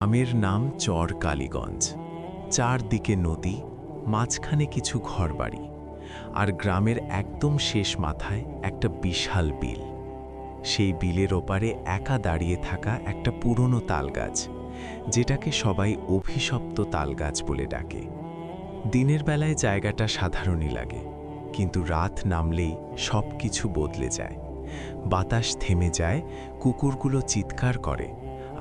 গ্রামের নাম চর কালীগঞ্জ। চারদিকে নদী, মাঝখানে কিছু ঘরবাড়ি, আর গ্রামের একদম শেষ মাথায় একটা বিশাল বিল। সেই বিলের ওপারে একা দাঁড়িয়ে থাকা একটা পুরনো তালগাছ, যেটাকে সবাই অভিশপ্ত তালগাছ বলে ডাকে। দিনের বেলায় জায়গাটা সাধারণই লাগে, কিন্তু রাত নামলেই সব কিছু বদলে যায়। বাতাস থেমে যায়, কুকুরগুলো চিৎকার করে,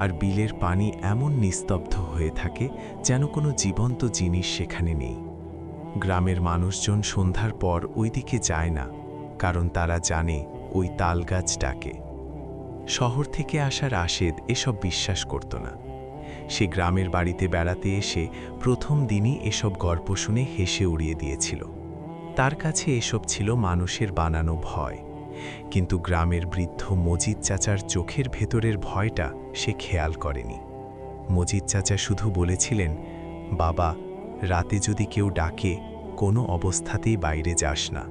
আর বিলের পানি এমন নিস্তব্ধ হয়ে থাকে যেন কোনো জীবন্ত জিনিস সেখানে নেই। গ্রামের মানুষজন সন্ধ্যার পর ওইদিকে যায় না, কারণ তারা জানে ওই তালগাছ ডাকে। শহর থেকে আসা রাশেদ এসব বিশ্বাস করত না। সে গ্রামের বাড়িতে বেড়াতে এসে প্রথম দিনই এসব গল্প শুনে হেসে উড়িয়ে দিয়েছিল। তার কাছে এসব ছিল মানুষের বানানো ভয়, কিন্তু গ্রামের বৃদ্ধ মজিদ চাচার চোখের ভেতরের ভয়টা সে খেয়াল করেনি। মজিদ চাচা শুধু বলেছিলেন, বাবা, রাতে যদি কেউ ডাকে, কোনো অবস্থাতেই বাইরে যাস না,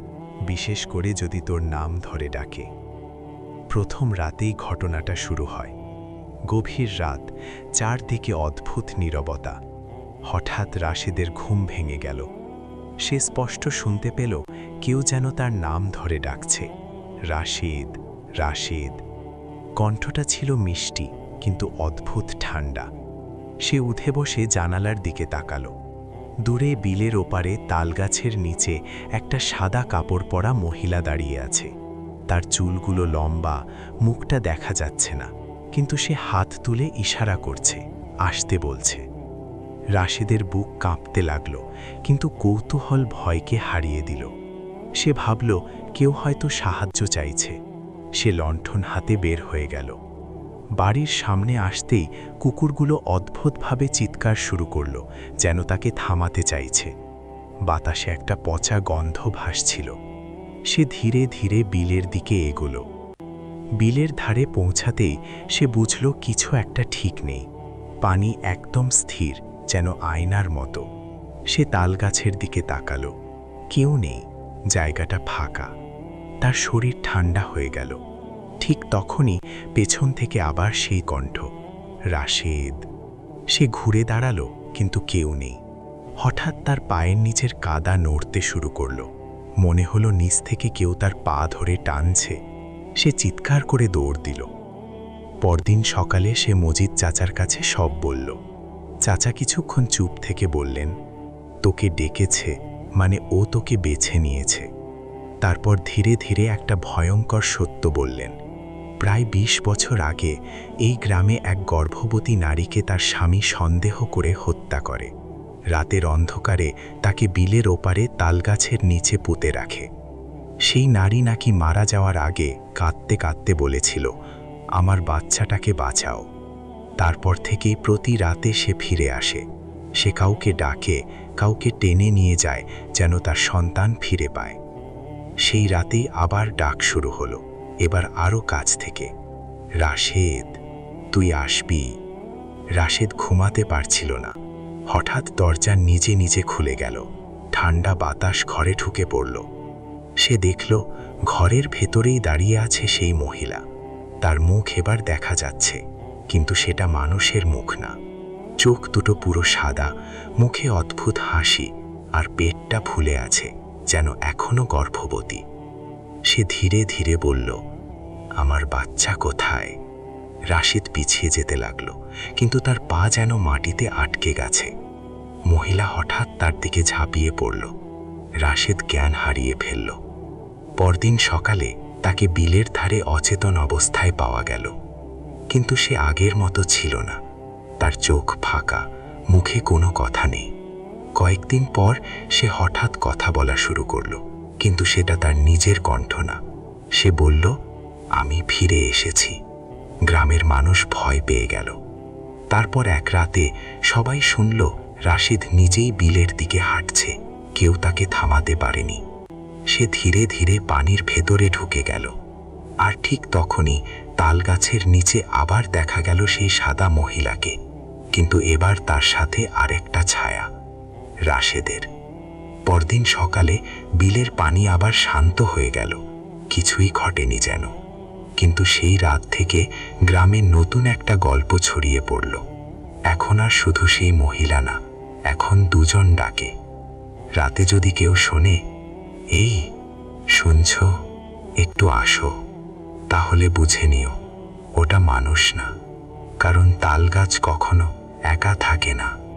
বিশেষ করে যদি তোর নাম ধরে ডাকে। প্রথম রাতেই ঘটনাটা শুরু হয়। গভীর রাত, চারদিকে অদ্ভুত নীরবতা। হঠাৎ রাশেদের ঘুম ভেঙে গেল। সে স্পষ্ট শুনতে পেল কেউ যেন তার নাম ধরে ডাকছে, রাশেদ, রাশেদ। কণ্ঠটা ছিল মিষ্টি, কিন্তু অদ্ভুত ঠান্ডা। সে উঠে বসে জানালার দিকে তাকালো। দূরে বিলের ওপারে তালগাছের নিচে একটা সাদা কাপড় পরা মহিলা দাঁড়িয়ে আছে। তার চুলগুলো লম্বা, মুখটা দেখা যাচ্ছে না, কিন্তু সে হাত তুলে ইশারা করছে, আসতে বলছে। রাশেদের বুক কাঁপতে লাগল, কিন্তু কৌতূহল ভয়কে হারিয়ে দিল। সে ভাবল কেউ হয়তো সাহায্য চাইছে। সে লণ্ঠন হাতে বের হয়ে গেল। বাড়ির সামনে আসতেই কুকুরগুলো অদ্ভুতভাবে চিৎকার শুরু করল, যেন তাকে থামাতে চাইছে। বাতাসে একটা পচা গন্ধ ভাসছিল। সে ধীরে ধীরে বিলের দিকে এগোলো। বিলের ধারে পৌঁছাতেই সে বুঝল কিছু একটা ঠিক নেই। পানি একদম স্থির, যেন আয়নার মতো। সে তালগাছের দিকে তাকালো। কেউ নেই, জায়গাটা ফাঁকা। তার শরীর ঠান্ডা হয়ে গেল। ঠিক তখনই পেছন থেকে আবার সেই কণ্ঠ, রাশেদ। সে ঘুরে দাঁড়ালো, কিন্তু কেউ নেই। হঠাৎ তার পায়ের নিচের কাদা নড়তে শুরু করল। মনে হলো নিচ থেকে কেউ তার পা ধরে টানছে। সে চিৎকার করে দৌড় দিল। পরদিন সকালে সে মজিদ চাচার কাছে সব বলল। চাচা কিছুক্ষণ চুপ থেকে বললেন, তোকে ডেকেছে, মানে ও তোকে বেছে নিয়েছে। তারপর ধীরে ধীরে একটা ভয়ঙ্কর সত্য বললেন। প্রায় ২০ বছর আগে এই গ্রামে এক গর্ভবতী নারীকে তার স্বামী সন্দেহ করে হত্যা করে। রাতের অন্ধকারে তাকে বিলের ওপারে তালগাছের নিচে পুঁতে রাখে। সেই নারী নাকি মারা যাওয়ার আগে কাঁদতে কাঁদতে বলেছিল, আমার বাচ্চাটাকে বাঁচাও। তারপর থেকেই প্রতি রাতে সে ফিরে আসে। সে কাউকে ডাকে, কাউকে টেনে নিয়ে যায়, যেন তার সন্তান ফিরে পায়। সেই রাতেই আবার ডাক শুরু হলো, এবার আরও কাছ থেকে, রাশেদ, তুই আসবি। রাশেদ ঘুমাতে পারছিল না। হঠাৎ দরজা নিজে নিজে খুলে গেল। ঠান্ডা বাতাস ঘরে ঢুকে পড়ল। সে দেখল ঘরের ভেতরেই দাঁড়িয়ে আছে সেই মহিলা। তার মুখ এবার দেখা যাচ্ছে, কিন্তু সেটা মানুষের মুখ না। চোখ দুটো পুরো সাদা, মুখে অদ্ভুত হাসি, আর পেটটা ফুলে আছে, যেন এখনো গর্ভবতী। সে ধীরে ধীরে বলল, আমার বাচ্চা কোথায়? রাশেদ পিছিয়ে যেতে লাগলো, কিন্তু তার পা যেন মাটিতে আটকে গেছে। মহিলা হঠাৎ তার দিকে ঝাঁপিয়ে পড়ল। রাশেদ জ্ঞান হারিয়ে ফেলল। পরদিন সকালে তাকে বিলের ধারে অচেতন অবস্থায় পাওয়া গেল, কিন্তু সে আগের মতো ছিল না। তার চোখ ফাঁকা, মুখে কোনো কথা নেই। কয়েকদিন পর সে হঠাৎ কথা বলা শুরু করল, কিন্তু সেটা তার নিজের কণ্ঠ না। সে বলল, আমি ফিরে এসেছি। গ্রামের মানুষ ভয় পেয়ে গেল। তারপর এক রাতে সবাই শুনল রাশেদ নিজেই বিলের দিকে হাঁটছে। কেউ তাকে থামাতে পারেনি। সে ধীরে ধীরে পানির ভেতরে ঢুকে গেল। আর ঠিক তখনই তালগাছের নিচে আবার দেখা গেল সেই সাদা মহিলাকে, কিন্তু এবার তার সাথে আরেকটা ছায়া, রাশেদের। পরদিন সকালে বিলের পানি আবার শান্ত হয়ে গেল। কিছুই ঘটেনি যেন। কিন্তু সেই রাত থেকে গ্রামে নতুন একটা গল্প ছড়িয়ে পড়ল। এখন আর শুধু সেই মহিলা না, এখন দুজন ডাকে। রাতে যদি কেউ শোনে, এই শুনছ, একটু আসো, তাহলে বুঝে নিও ওটা মানুষ না, কারণ তাল গাছ কখনো একা থাকে না।